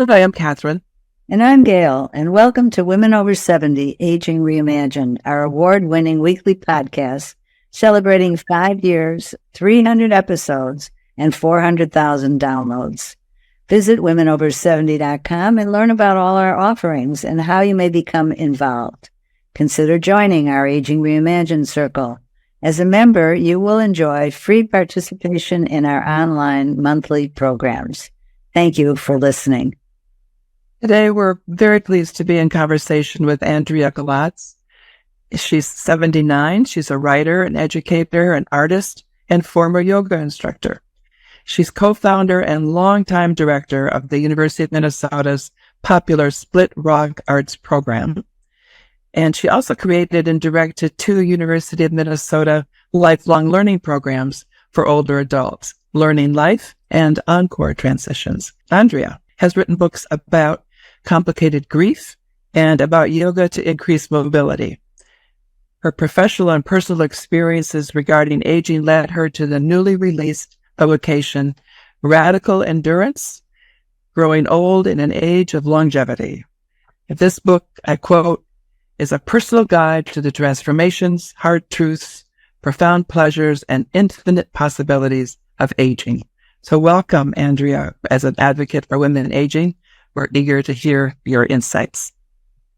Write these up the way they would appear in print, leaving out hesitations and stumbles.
Hi, I'm Catherine. And I'm Gail, and welcome to Women Over 70 Aging Reimagined, our award-winning weekly podcast celebrating 5 years, 300 episodes, and 400,000 downloads. Visit womenover70.com and learn about all our offerings and how you may become involved. Consider joining our Aging Reimagined Circle. As a member, you will enjoy free participation in our online monthly programs. Thank you for listening. Today, we're very pleased to be in conversation with Andrea Gilats. She's 79. She's a writer, an educator, an artist, and former yoga instructor. She's co-founder and longtime director of the University of Minnesota's popular Split Rock Arts program. And she also created and directed 2 University of Minnesota lifelong learning programs for older adults, Learning Life and Encore Transitions. Andrea has written books about complicated grief and about yoga to increase mobility. Her professional and personal experiences regarding aging led her to the newly released publication, Radical Endurance, Growing Old in an Age of Longevity. This book, I quote, is a personal guide to the transformations, hard truths, profound pleasures, and infinite possibilities of aging. So welcome, Andrea, as an advocate for women aging. We're eager to hear your insights.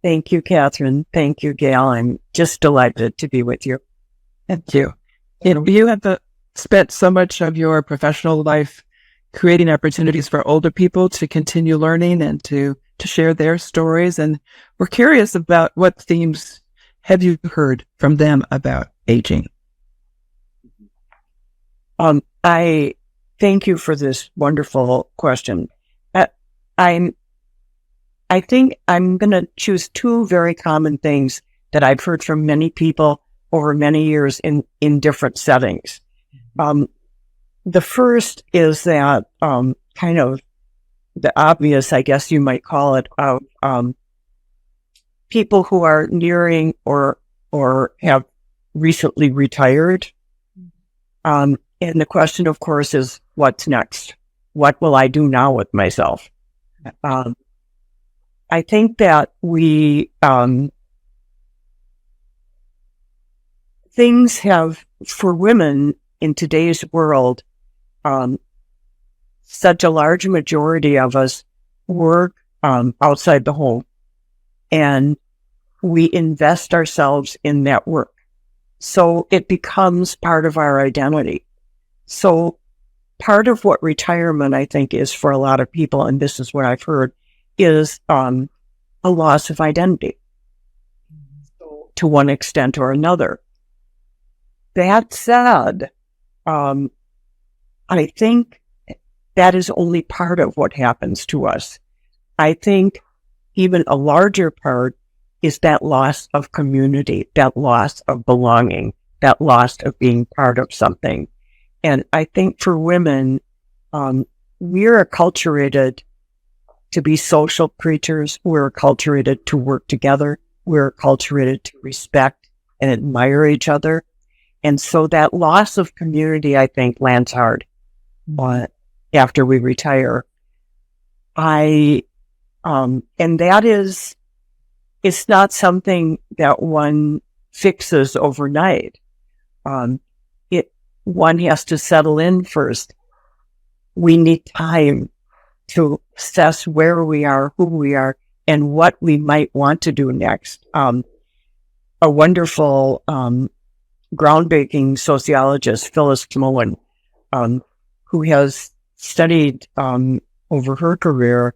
Thank you, Catherine. Thank you, Gail. I'm just delighted to be with you. Thank you. You have spent so much of your professional life creating opportunities for older people to continue learning and to share their stories. And we're curious about what themes have you heard from them about aging? I thank you for this wonderful question. I think I'm going to choose 2 very common things that I've heard from many people over many years in different settings. The first is that kind of the obvious, I guess you might call it, of people who are nearing or have recently retired. And the question, of course, is what's next? What will I do now with myself? I think that things have, for women in today's world, such a large majority of us work outside the home, and we invest ourselves in that work. So it becomes part of our identity. So part of what retirement, I think, is for a lot of people, and this is what I've heard, is a loss of identity to one extent or another. That said, I think that is only part of what happens to us. I think even a larger part is that loss of community, that loss of belonging, that loss of being part of something. And I think for women, we're acculturated to be social creatures. We're acculturated to work together. We're acculturated to respect and admire each other. And so that loss of community, I think, lands hard after we retire. And that is, it's not something that one fixes overnight. One has to settle in first. We need time to assess where we are, who we are, and what we might want to do next. A wonderful, groundbreaking sociologist, Phyllis Mullen, who has studied over her career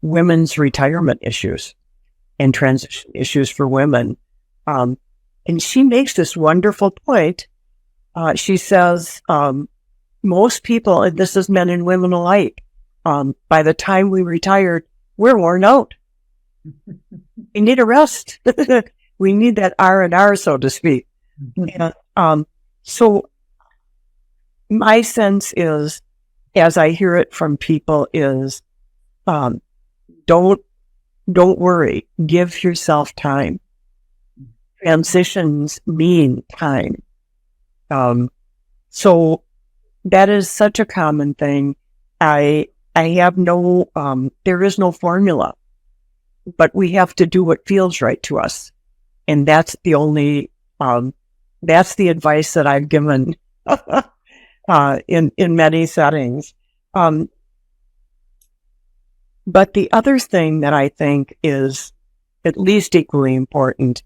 women's retirement issues and transition issues for women. And she makes this wonderful point. She says, most people, and this is men and women alike, by the time we retired, we're worn out. We need a rest. We need that R&R, so to speak. And, so my sense is, as I hear it from people, is don't worry. Give yourself time. Transitions mean time. So that is such a common thing. I have no, there is no formula, but we have to do what feels right to us. And that's the only, that's the advice that I've given in many settings. But the other thing that I think is at least equally important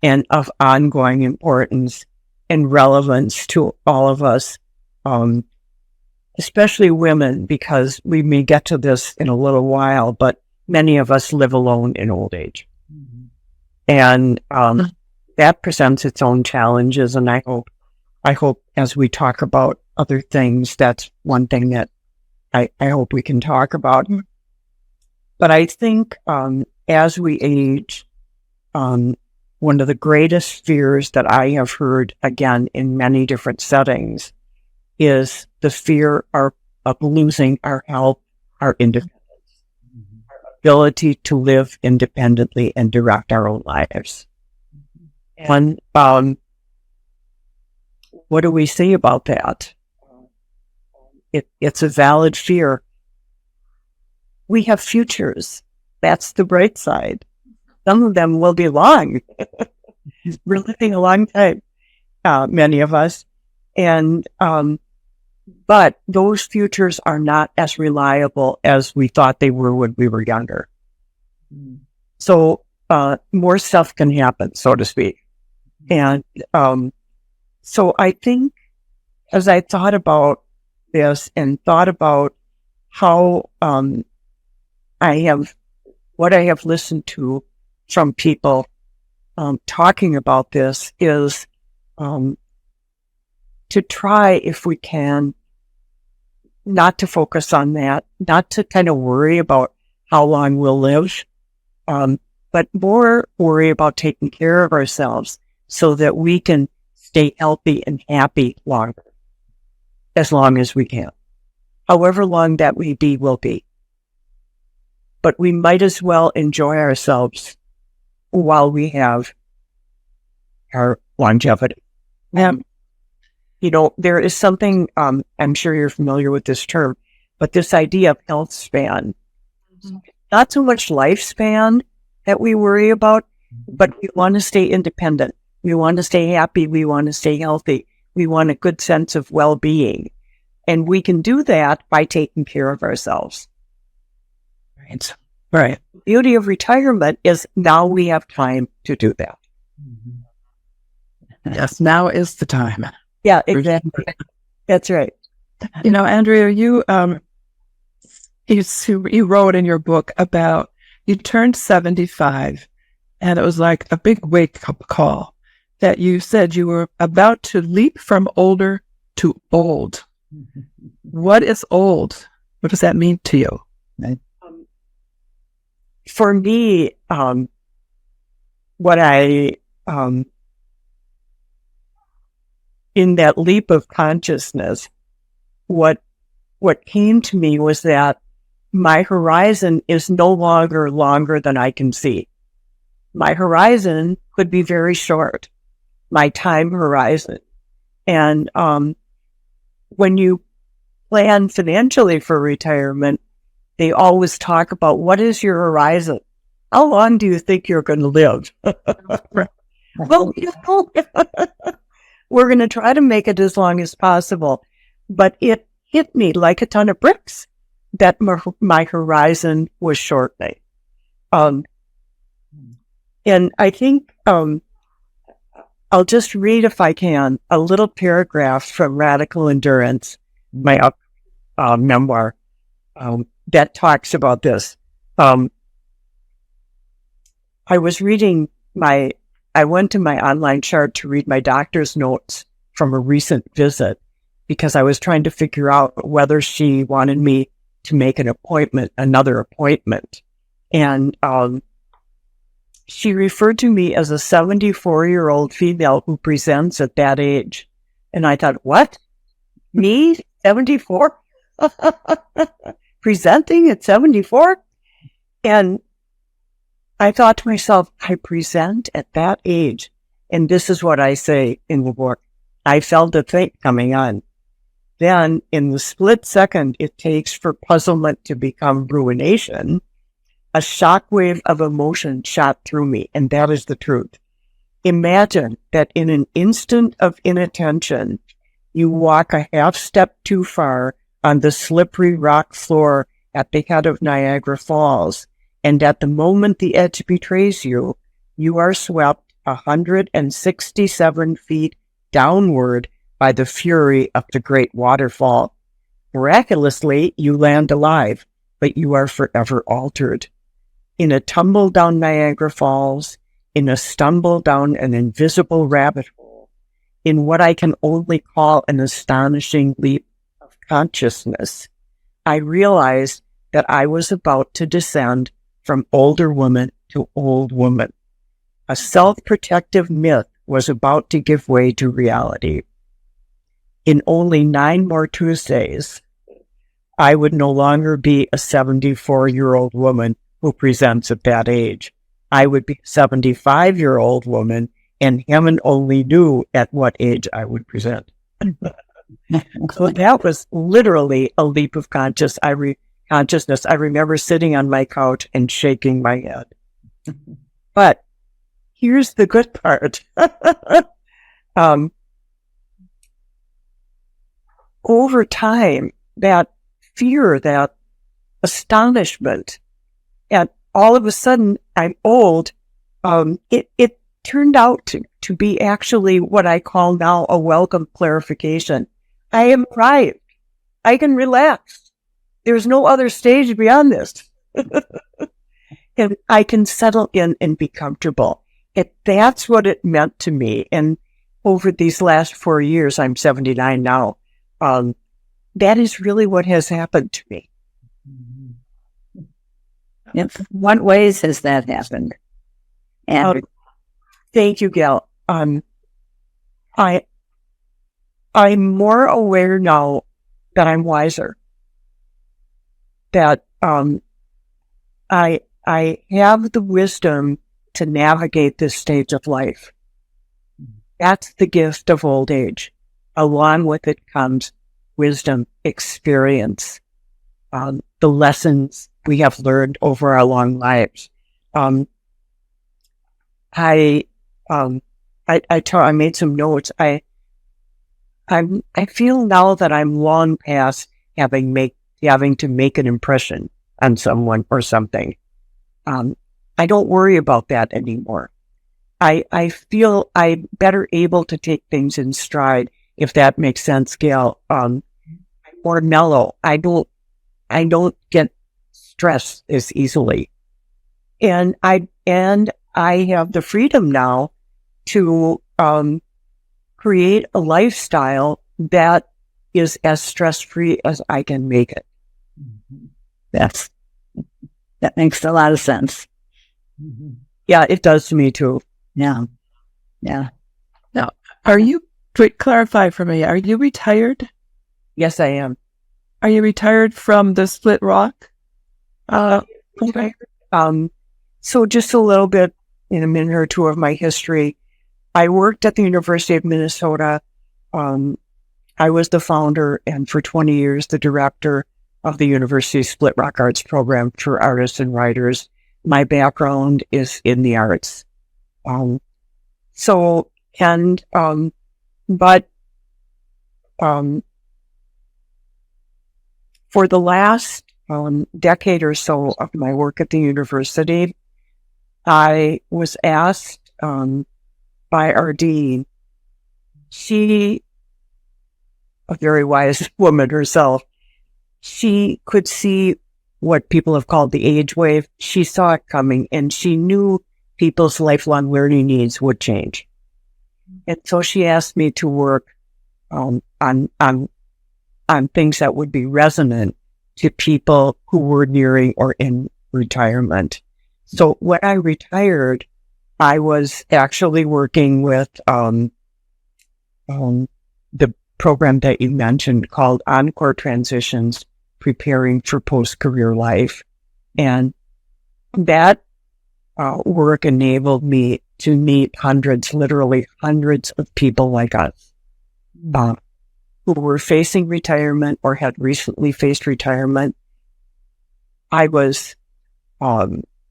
and of ongoing importance and relevance to all of us, especially women, because we may get to this in a little while, but many of us live alone in old age. Mm-hmm. And that presents its own challenges. And I hope as we talk about other things, that's one thing that I hope we can talk about. But I think as we age, one of the greatest fears that I have heard, again, in many different settings, is the fear of losing our health, our independence, our ability to live independently and direct our own lives. And what do we say about that? It's a valid fear. We have futures. That's the bright side. Some of them will be long. We're living a long time, many of us. And, but those futures are not as reliable as we thought they were when we were younger. So, more stuff can happen, so to speak. And, so I think as I thought about this and thought about how, what I have listened to from people talking about this is to try, if we can, not to focus on that, not to kind of worry about how long we'll live, but more worry about taking care of ourselves so that we can stay healthy and happy longer, as long as we can. However long that may be, will be. But we might as well enjoy ourselves while we have our longevity. You know, there is something, I'm sure you're familiar with this term, but this idea of health span, not so much lifespan that we worry about, but we want to stay independent. We want to stay happy. We want to stay healthy. We want a good sense of well-being. And we can do that by taking care of ourselves. Right. The beauty of retirement is now we have time to do that. Yes, now is the time. Yeah, exactly. That's right. You know, Andrea, you wrote in your book about you turned 75, and it was like a big wake-up call that you said you were about to leap from older to old. What is old? What does that mean to you? For me, what I, in that leap of consciousness, what came to me was that my horizon is no longer longer than I can see. My horizon could be very short, my time horizon. And when you plan financially for retirement, they always talk about what is your horizon? How long do you think you're going to live? Well, you know, we're going to try to make it as long as possible. But it hit me like a ton of bricks that my horizon was shortening. And I think I'll just read, if I can, a little paragraph from Radical Endurance, my memoir, that talks about this. I went to my online chart to read my doctor's notes from a recent visit because I was trying to figure out whether she wanted me to make another appointment. And she referred to me as a 74-year-old female who presents at that age. And I thought, what? Me? 74? Presenting at 74? And I thought to myself, I present at that age. And this is what I say in the book. I felt a thing coming on. then in the split second it takes for puzzlement to become ruination, a shockwave of emotion shot through me, and that is the truth. Imagine that in an instant of inattention, you walk a half step too far on the slippery rock floor at the head of Niagara Falls, and at the moment the edge betrays you, you are swept 167 feet downward by the fury of the great waterfall. Miraculously, you land alive, but you are forever altered. In a tumble down Niagara Falls, in a stumble down an invisible rabbit hole, in what I can only call an astonishing leap of consciousness, I realized that I was about to descend from older woman to old woman. A self-protective myth was about to give way to reality. In only 9 more Tuesdays, I would no longer be a 74-year-old woman who presents at that age. I would be a 75-year-old woman, and heaven only knew at what age I would present. So that was literally a leap of consciousness. I remember sitting on my couch and shaking my head. But here's the good part. Over time, that fear, that astonishment, and all of a sudden I'm old, it turned out to be actually what I call now a welcome clarification. I am arrived. I can relax. There's no other stage beyond this. And I can settle in and be comfortable. That's what it meant to me. And over these last 4 years, I'm 79 now, that is really what has happened to me. In what ways has that happened? And Thank you, Gail. I'm more aware now that I'm wiser. That I have the wisdom to navigate this stage of life. That's the gift of old age. Along with it comes wisdom, experience, the lessons we have learned over our long lives. I made some notes. I feel now that I'm long past having to make an impression on someone or something. I don't worry about that anymore. I feel I'm better able to take things in stride, if that makes sense, Gail. I'm more mellow. I don't get stressed as easily. And I have the freedom now to create a lifestyle that is as stress-free as I can make it. That makes a lot of sense. Yeah, it does to me too. Yeah. Now, clarify for me, are you retired? Yes, I am. Are you retired from the Split Rock? Okay. So just a little bit, in a minute or two, of my history. I worked at the University of Minnesota. I was the founder and for 20 years, the director of the university's Split Rock Arts program for artists and writers. My background is in the arts. For the last decade or so of my work at the university, I was asked by our dean. She, a very wise woman herself, she could see what people have called the age wave. She saw it coming, and she knew people's lifelong learning needs would change. And so she asked me to work on things that would be resonant to people who were nearing or in retirement. So when I retired, I was actually working with the program that you mentioned called Encore Transitions, Preparing for Post-Career Life. And that work enabled me to meet literally hundreds of people like us, who were facing retirement or had recently faced retirement, I was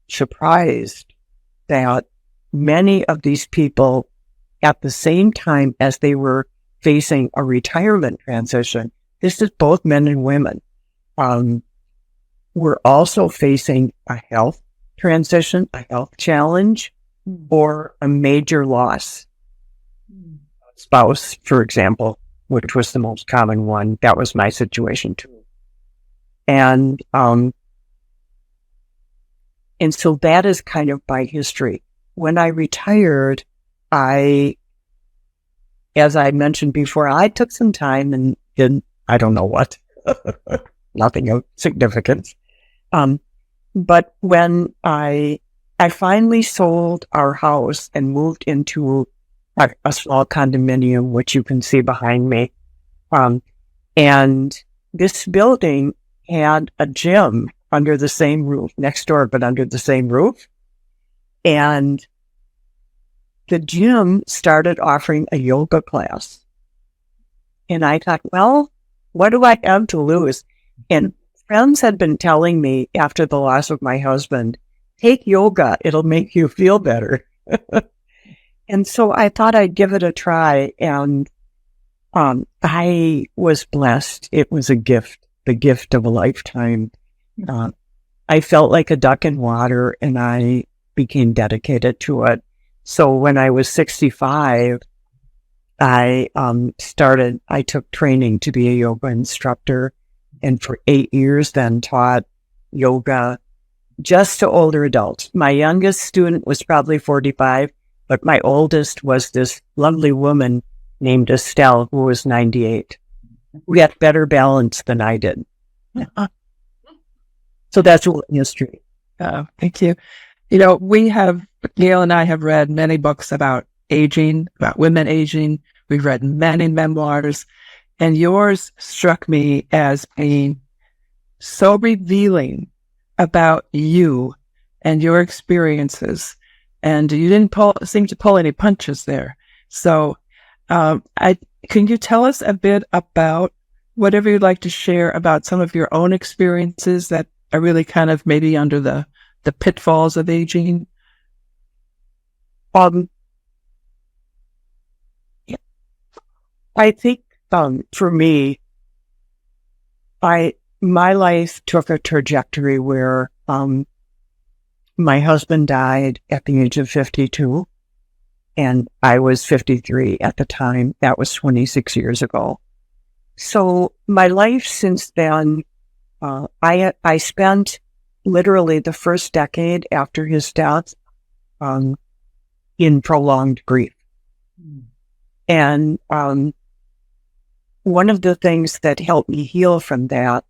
surprised that many of these people, at the same time as they were facing a retirement transition, this is both men and women, were also facing a health transition, a health challenge, or a major loss. Spouse, for example, which was the most common one. That was my situation too. And so that is kind of my history. When I retired, as I mentioned before, I took some time and did, I don't know what, nothing of significance. But when I finally sold our house and moved into a small condominium, which you can see behind me. And this building had a gym under the same roof, next door, but under the same roof. And the gym started offering a yoga class. And I thought, well, what do I have to lose? And friends had been telling me after the loss of my husband, take yoga, it'll make you feel better. And so I thought I'd give it a try, and I was blessed. It was a gift, the gift of a lifetime. I felt like a duck in water, and I became dedicated to it. So when I was 65, I took training to be a yoga instructor, and for 8 years then taught yoga just to older adults. My youngest student was probably 45. But my oldest was this lovely woman named Estelle, who was 98. We had better balance than I did. So that's a little history. Thank you. You know, Gail and I have read many books about aging, about women aging. We've read many memoirs, and yours struck me as being so revealing about you and your experiences. And you didn't seem to pull any punches there. So, can you tell us a bit about whatever you'd like to share about some of your own experiences that are really kind of maybe under the pitfalls of aging? I think, for me, my life took a trajectory where, my husband died at the age of 52, and I was 53 at the time. That was 26 years ago. So my life since then, I spent literally the first decade after his death in prolonged grief. And one of the things that helped me heal from that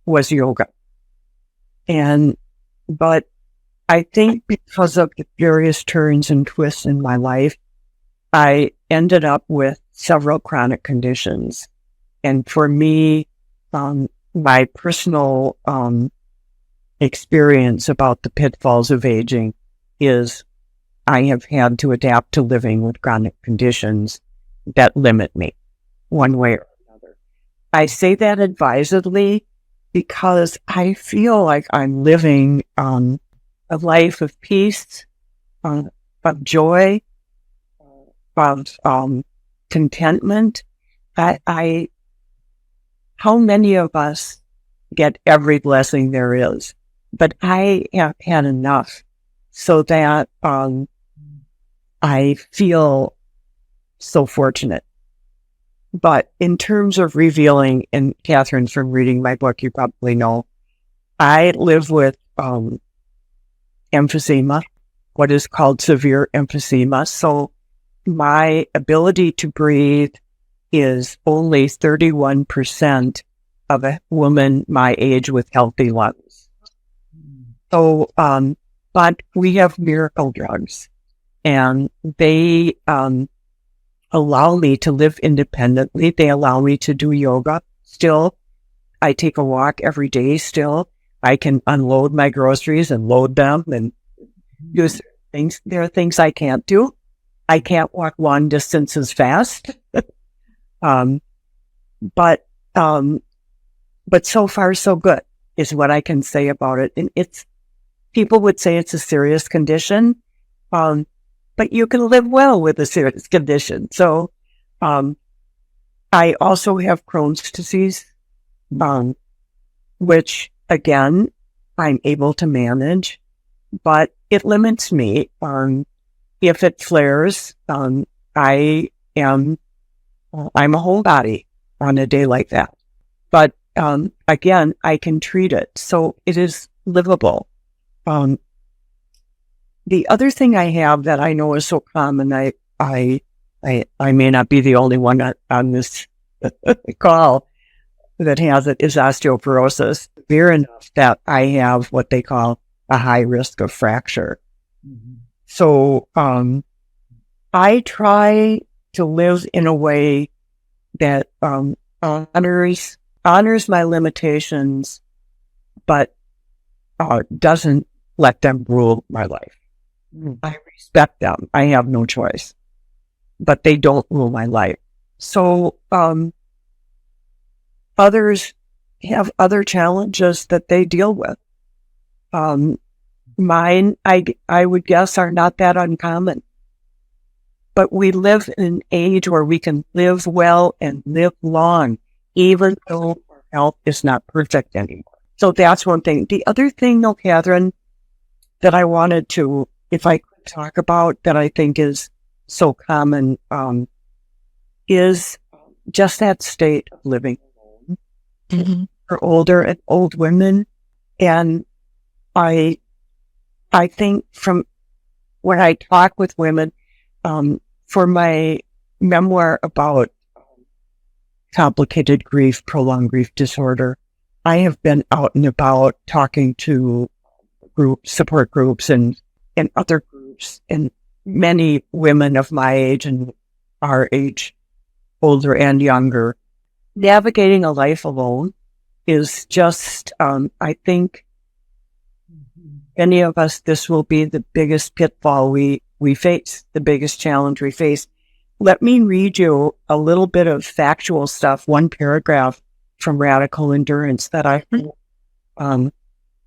was yoga. But I think because of the various turns and twists in my life, I ended up with several chronic conditions. And for me, my personal experience about the pitfalls of aging is I have had to adapt to living with chronic conditions that limit me one way or another. I say that advisedly because I feel like I'm living a life of peace, of joy, of contentment. How many of us get every blessing there is? But I have had enough so that I feel so fortunate. But in terms of revealing, and Catherine, from reading my book, you probably know, I live with emphysema, what is called severe emphysema. So my ability to breathe is only 31% of a woman my age with healthy lungs. So, but we have miracle drugs, and they allow me to live independently. They allow me to do yoga still. I take a walk every day still. I can unload my groceries and load them and use things. There are things I can't do. I can't walk long distances fast. but so far so good is what I can say about it. And people would say it's a serious condition, but you can live well with a serious condition. So, I also have Crohn's disease, which again, I'm able to manage, but it limits me. If it flares, I'm a homebody on a day like that. But, again, I can treat it. So it is livable. The other thing I have that I know is so common, I may not be the only one on this call that has it, is osteoporosis. Severe enough that I have what they call a high risk of fracture. Mm-hmm. So, I try to live in a way that, honors my limitations, but, doesn't let them rule my life. Mm. I respect them. I have no choice, but they don't rule my life. So, others have other challenges that they deal with. Mine, I would guess, are not that uncommon. But we live in an age where we can live well and live long, even though our health is not perfect anymore. So that's one thing. The other thing, though, Catherine, that I wanted to, if I could talk about, that I think is so common, is just that state of living alone. Mm-hmm. For older and old women. And I think from when I talk with women, for my memoir about complicated grief, prolonged grief disorder, I have been out and about talking to support groups and other groups, and many women of my age and our age, older and younger. Navigating a life alone is just, I think many of us, this will be the biggest pitfall we face, the biggest challenge we face. Let me read you a little bit of factual stuff, one paragraph from Radical Endurance that I hope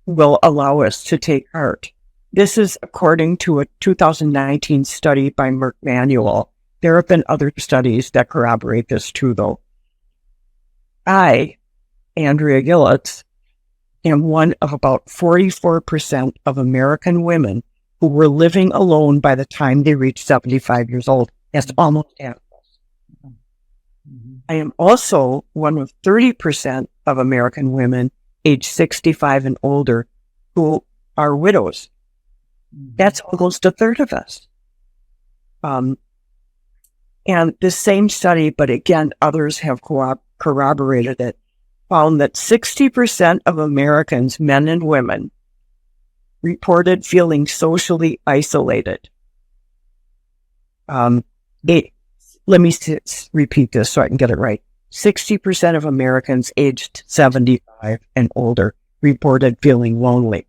will allow us to take heart. This is according to a 2019 study by Merck Manual. There have been other studies that corroborate this too, though. I, Andrea Gilats, am one of about 44% of American women who were living alone by the time they reached 75 years old. That's almost half of us. I am also one of 30% of American women age 65 and older who are widows. That's almost a third of us. And the same study, but again, others have corroborated it, found that 60% of Americans, men and women, reported feeling socially isolated. Let me repeat this so I can get it right. 60% of Americans aged 75 and older reported feeling lonely.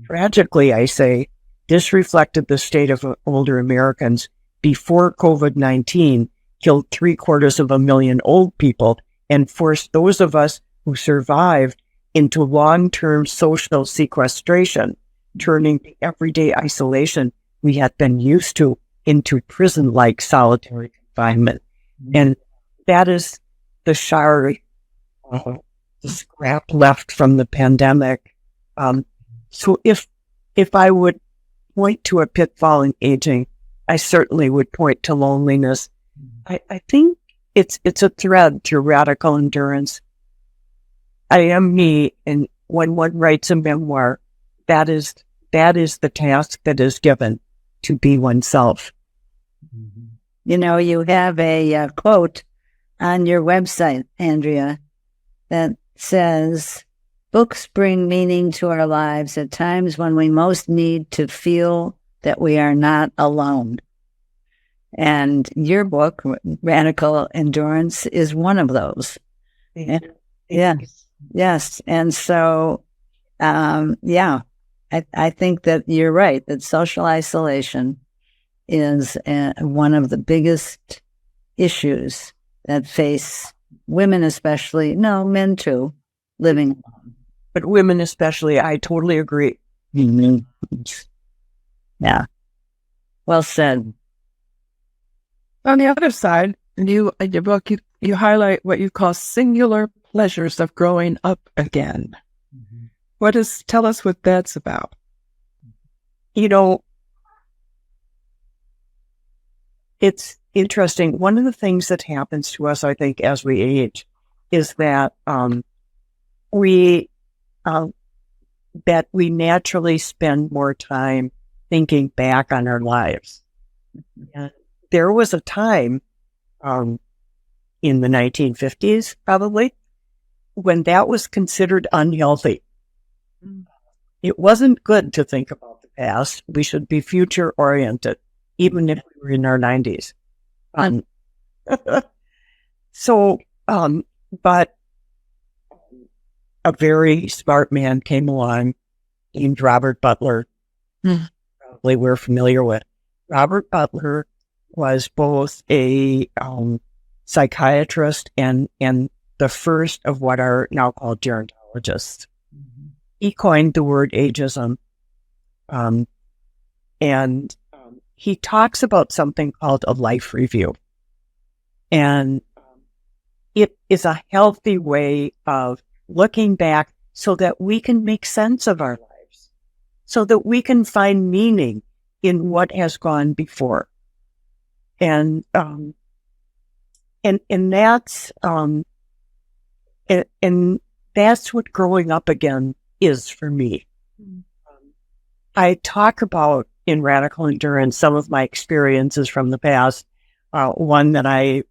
Tragically, I say, this reflected the state of older Americans before COVID-19 killed 750,000 old people and forced those of us who survived into long-term social sequestration, turning the everyday isolation we had been used to into prison-like solitary confinement. And that is the shard, the scrap left from the pandemic. So if I would point to a pitfall in aging, I certainly would point to loneliness. I think it's a thread through Radical Endurance. I am me, and when one writes a memoir, that is the task that is given, to be oneself. You know, you have a quote on your website, Andrea, that says, "Books bring meaning to our lives at times when we most need to feel that we are not alone." And your book, Radical Endurance, is one of those. Yes. And so, I think that you're right, that social isolation is one of the biggest issues that face women especially, no, men too, living alone. But women especially, I totally agree. Mm-hmm. Yeah. Well said. On the other side, in your book, you highlight what you call singular pleasures of growing up again. Mm-hmm. Tell us what that's about. You know, it's interesting. One of the things that happens to us, I think, as we age is that we naturally spend more time thinking back on our lives. And there was a time in the 1950s, probably, when that was considered unhealthy. It wasn't good to think about the past. We should be future oriented, even if we were in our 90s. But a very smart man came along named Robert Butler. Probably we're familiar with. Robert Butler was both a psychiatrist and the first of what are now called gerontologists. Mm-hmm. He coined the word ageism. And he talks about something called a life review. And it is a healthy way of looking back so that we can make sense of our lives, so that we can find meaning in what has gone before. And that's and that's what growing up again is for me. I talk about in Radical Endurance some of my experiences from the past. One that I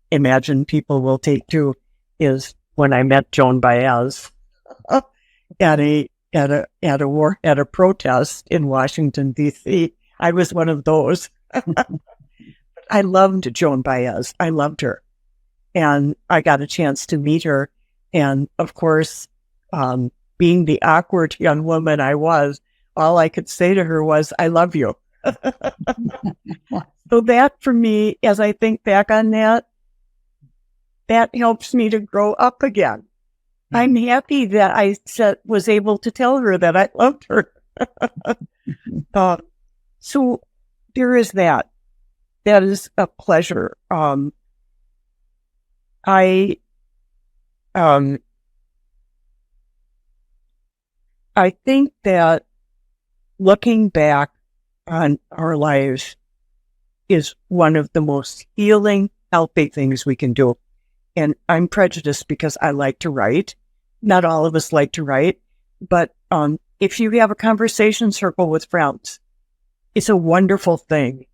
imagine people will take to is when I met Joan Baez at a protest in Washington, D.C. I was one of those. I loved Joan Baez. I loved her. And I got a chance to meet her. And of course, being the awkward young woman I was, all I could say to her was, I love you. So that for me, as I think back on that helps me to grow up again. I'm happy that I was able to tell her that I loved her. So there is that. That is a pleasure. I think that looking back on our lives is one of the most healing, healthy things we can do. And I'm prejudiced because I like to write. Not all of us like to write, but if you have a conversation circle with friends, it's a wonderful thing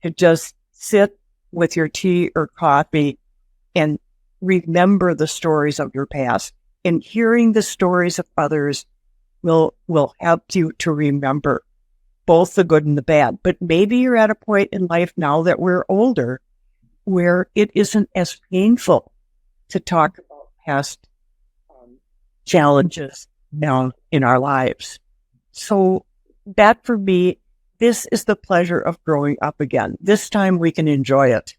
to just sit with your tea or coffee and remember the stories of your past. And hearing the stories of others will help you to remember both the good and the bad. But maybe you're at a point in life now that we're older where it isn't as painful to talk about past challenges now in our lives. So that for me, this is the pleasure of growing up again. This time we can enjoy it.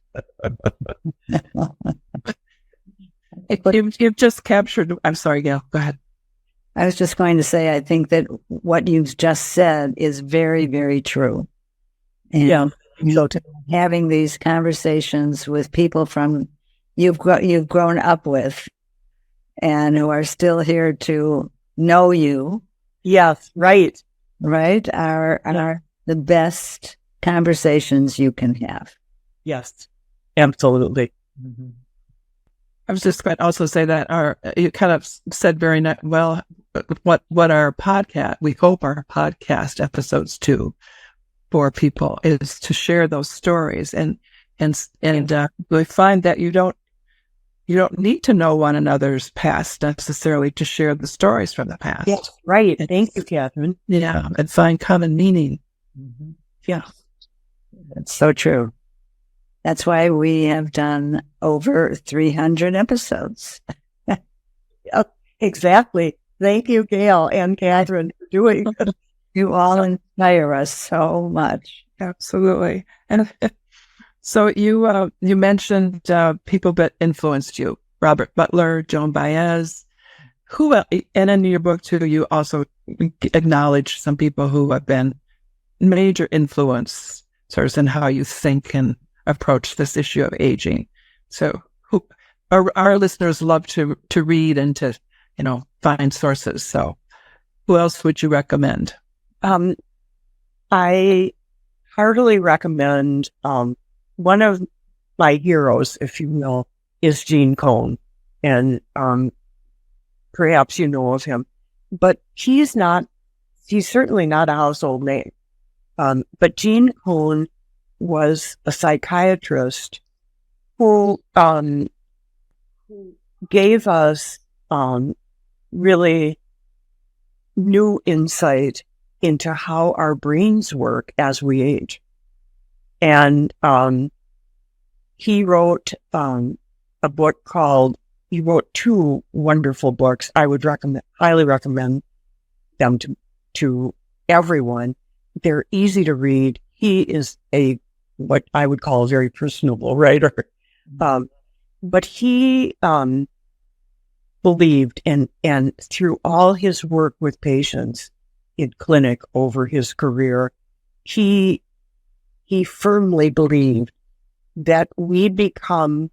You've just captured, I'm sorry, Gail, go ahead. I was just going to say, I think that what you've just said is very, very true. And having these conversations with people from you've grown up with and who are still here to know you. Yes, right. Right? Are the best conversations you can have. Yes, absolutely. Mm-hmm. I was just going to also say that you kind of said very well what our podcast, we hope our podcast episodes do for people is to share those stories and we find that you don't need to know one another's past necessarily to share the stories from the past. Yes, right. Thank you, Catherine. Yeah, and find common meaning. Mm-hmm. Yeah, that's so true. That's why we have done over 300 episodes. Exactly. Thank you, Gail and Catherine, for doing it. You all inspire us so much. Absolutely. And So you mentioned people that influenced you: Robert Butler, Joan Baez. Who and in your book too, you also acknowledge some people who have been major influencers in how you think and approach this issue of aging. So who our listeners love to read and to find sources. So who else would you recommend? I heartily recommend one of my heroes, if you will, is Gene Cohn, and perhaps you know of him, but he's certainly not a household name. But Gene Cohn was a psychiatrist who gave us really new insight into how our brains work as we age. And he wrote a book he wrote two wonderful books. I would highly recommend them to everyone. They're easy to read. He is what I would call a very personable writer. But he believed, and through all his work with patients in clinic over his career, he firmly believed that we become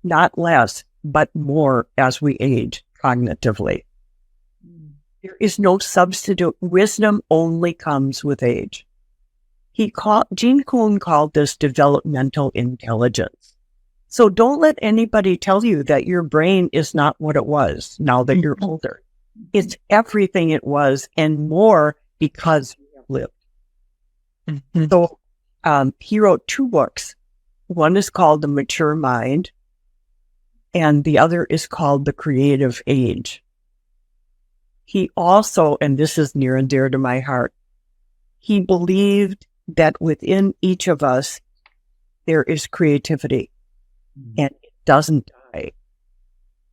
not less, but more as we age cognitively. There is no substitute. Wisdom only comes with age. Gene Cohn called this developmental intelligence. So don't let anybody tell you that your brain is not what it was now that you're older. It's everything it was and more because you have lived. So he wrote two books. One is called The Mature Mind, and the other is called The Creative Age. He also, and this is near and dear to my heart, he believed that within each of us, there is creativity, and it doesn't die.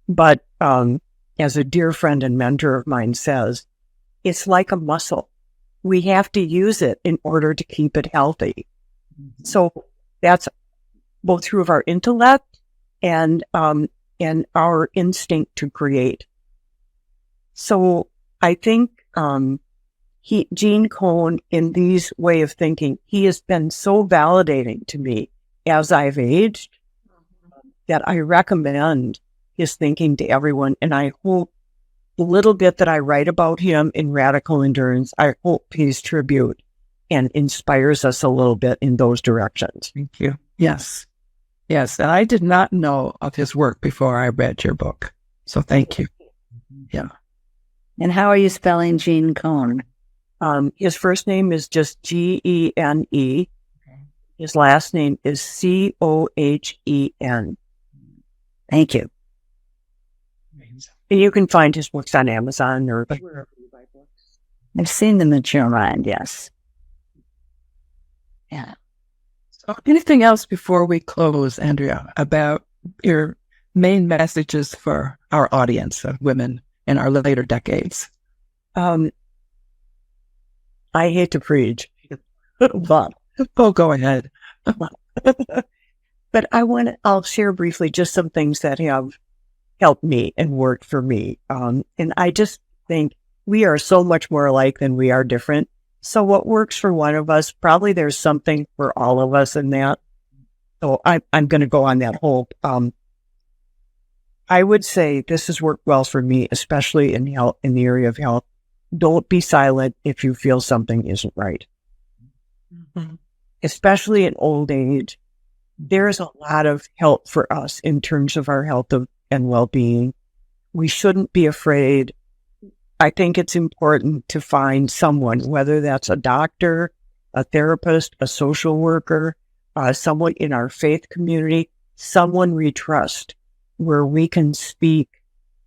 But as a dear friend and mentor of mine says, it's like a muscle. We have to use it in order to keep it healthy. So that's both true of our intellect and our instinct to create. So I think Gene Cohn, in these way of thinking, he has been so validating to me as I've aged that I recommend his thinking to everyone. And I hope the little bit that I write about him in Radical Endurance, I hope pays tribute and inspires us a little bit in those directions. Thank you. Yes. Yes. And I did not know of his work before I read your book. So thank you. Yeah. And how are you spelling Gene Cohn? His first name is just Gene. His last name is Cohen. Thank you. And you can find his books on Amazon or wherever you buy books. I've seen The Mature Mind, yes. Yeah. So anything else before we close, Andrea, about your main messages for our audience of women in our later decades? I hate to preach, but go ahead. But I'll share briefly just some things that have helped me and worked for me. And I just think we are so much more alike than we are different. So what works for one of us, probably there's something for all of us in that. So I'm going to go on that whole. I would say this has worked well for me, especially in health, in the area of health. Don't be silent if you feel something isn't right. Mm-hmm. Especially in old age, there's a lot of help for us in terms of our health and well-being. We shouldn't be afraid. I think it's important to find someone, whether that's a doctor, a therapist, a social worker, someone in our faith community, someone we trust, where we can speak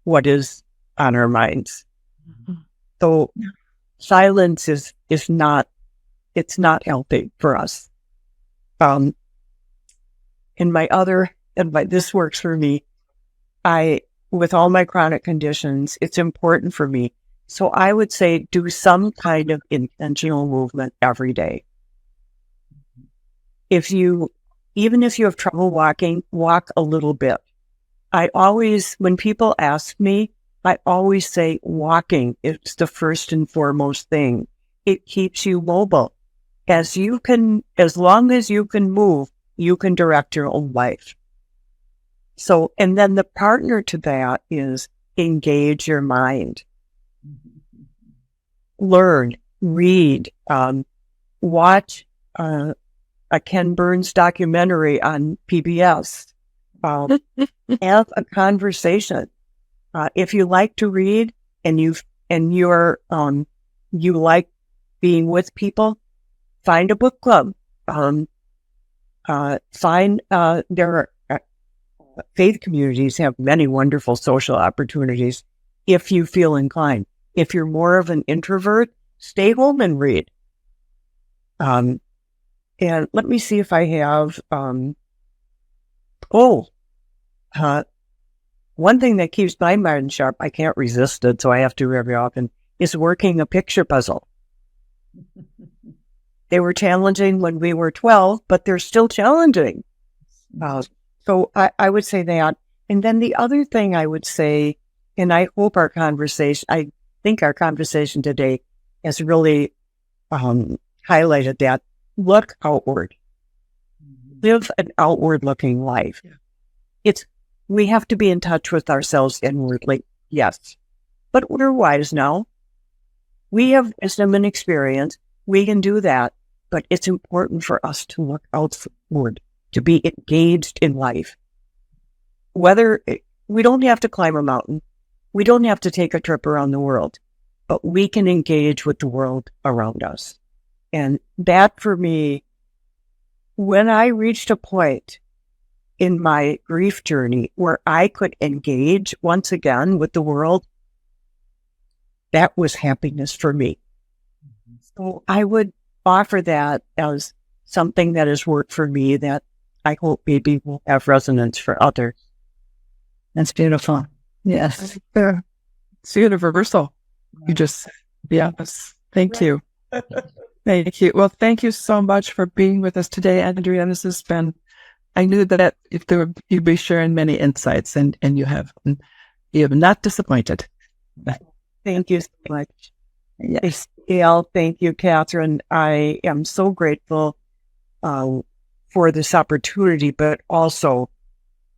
what is on our minds. Mm-hmm. So silence is not, it's not healthy for us. This works for me. With all my chronic conditions, it's important for me. So I would say do some kind of intentional movement every day. If you even if you have trouble walking, walk a little bit. When people ask me, I always say walking is the first and foremost thing. It keeps you mobile. As long as you can move, you can direct your own life. So, and then the partner to that is engage your mind. Learn, read, watch a Ken Burns documentary on PBS. Have a conversation. If you like to read and you like being with people, find a book club. There are faith communities have many wonderful social opportunities if you feel inclined. If you're more of an introvert, stay home and read. And let me see if I have, one thing that keeps my mind sharp, I can't resist it, so I have to every often, is working a picture puzzle. They were challenging when we were 12, but they're still challenging. So I would say that. And then the other thing I would say, and I think our conversation today has really highlighted that, look outward. Live an outward-looking life. Yeah. We have to be in touch with ourselves inwardly, yes. But we're wise now. We have wisdom and experience. We can do that. But it's important for us to look outward, to be engaged in life. We don't have to climb a mountain. We don't have to take a trip around the world. But we can engage with the world around us. And that, for me, when I reached a point in my grief journey where I could engage once again with the world, that was happiness for me. So I would offer that as something that has worked for me that I hope maybe will have resonance for others. That's beautiful. Yes. It's universal. Thank you. Thank you. Well, thank you so much for being with us today, Andrea. This has been, I knew that you'd be sharing many insights, and you have not disappointed. Thank you so much. Yes, Gail. Thank you, Catherine. I am so grateful for this opportunity, but also,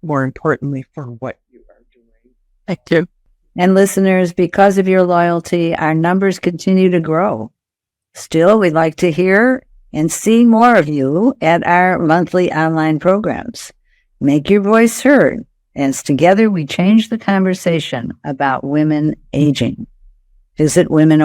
more importantly, for what you are doing. Thank you. And listeners, because of your loyalty, our numbers continue to grow. Still, we'd like to hear and see more of you at our monthly online programs. Make your voice heard, as together we change the conversation about women aging. Visit Women